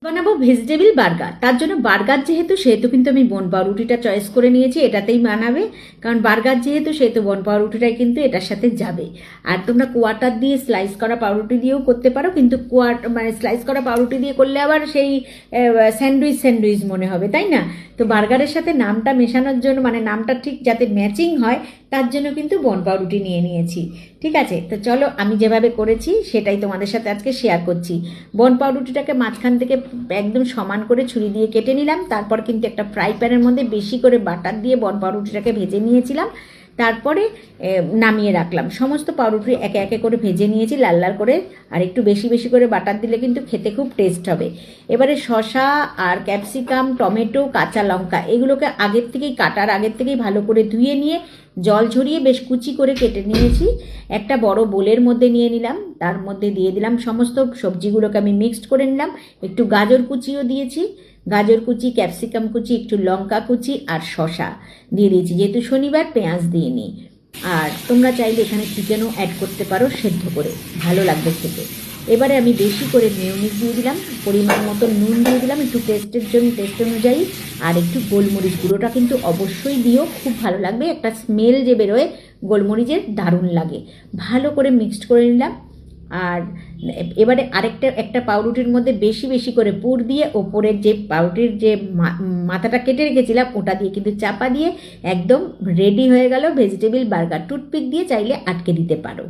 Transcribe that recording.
বানাবো vegetable burger. তার জন্য বার্গার সেহেতু কিন্তু আমি বন পাউরুটিটা চয়েস করে নিয়েছি, এটাতেই বানাবে। কারণ বার্গার সেহেতু বন পাউরুটিটাই কিন্তু এটার সাথে যাবে। আর তোমরা কোয়াটার দিয়ে স্লাইস করা পাউরুটি দিয়েও করতে পারো, কিন্তু মানে স্লাইস করা পাউরুটি দিয়ে করলে আবার সেই স্যান্ডউইচ স্যান্ডউইচ মনে হবে, তাই না? তো বার্গারের সাথে নামটা মেশানোর জন্য, মানে নামটা ঠিক যাতে ম্যাচিং হয় তার জন্য কিন্তু বন পাউরুটি নিয়ে নিয়েছি। ঠিক আছে, তো চলো আমি যেভাবে করেছি সেটাই তোমাদের সাথে আজকে শেয়ার করছি। বন পাউরুটিটাকে মাঝখান থেকে একদম সমান করে ছুরি দিয়ে কেটে নিলাম। তারপর কিন্তু একটা ফ্রাই প্যানের মধ্যে বেশি করে বাটার দিয়ে বন পাউরুটিটাকে ভেজে নিয়েছিলাম। তারপরে নামিয়ে রাখলাম। সমস্ত পাউরুটি একে একে করে ভেজে নিয়েছি লাল লাল করে। আর একটু বেশি বেশি করে বাটার দিলে কিন্তু খেতে খুব টেস্ট হবে। এবারে শসা আর ক্যাপসিকাম, টমেটো, কাঁচা লঙ্কা এগুলোকে কাটার আগের থেকেই ভালো করে ধুয়ে নিয়ে জল ঝরিয়ে বেশ কুচি করে কেটে নিয়েছি। একটা বড় বোলের মধ্যে নিয়ে নিলাম, তার মধ্যে দিয়ে দিলাম সমস্ত সবজিগুলোকে আমি মিক্সড করে নিলাম। একটু গাজর কুচিও দিয়েছি, গাজর কুচি, ক্যাপসিকাম কুচি, একটু লঙ্কা কুচি আর শসা দিয়ে দিয়েছি। যেহেতু শনিবার পেঁয়াজ দিইনি। আর তোমরা চাইলে এখানে চিকেনও অ্যাড করতে পারো সেদ্ধ করে, ভালো লাগবে খেতে। এবারে আমি বেশি করে মেয়োনিজ দিয়ে দিলাম, পরিমাণ মতো নুন দিয়ে দিলাম একটু টেস্টের জন্য, টেস্ট অনুযায়ী। আর একটু গোলমরিচ গুঁড়োটা কিন্তু অবশ্যই দিও, খুব ভালো লাগবে। একটা স্মেল যে বেরোয় গোলমরিচের, দারুণ লাগে। ভালো করে মিক্সড করে নিলাম। আর এবারে একটা পাউরুটির মধ্যে বেশি বেশি করে পুর দিয়ে ওপরের যে পাউরুটির যে মাথাটা কেটে রেখেছিলাম ওটা দিয়ে কিন্তু চাপা দিয়ে একদম রেডি হয়ে গেল ভেজিটেবল বার্গার। টুথপিক দিয়ে চাইলে আটকে দিতে পারো।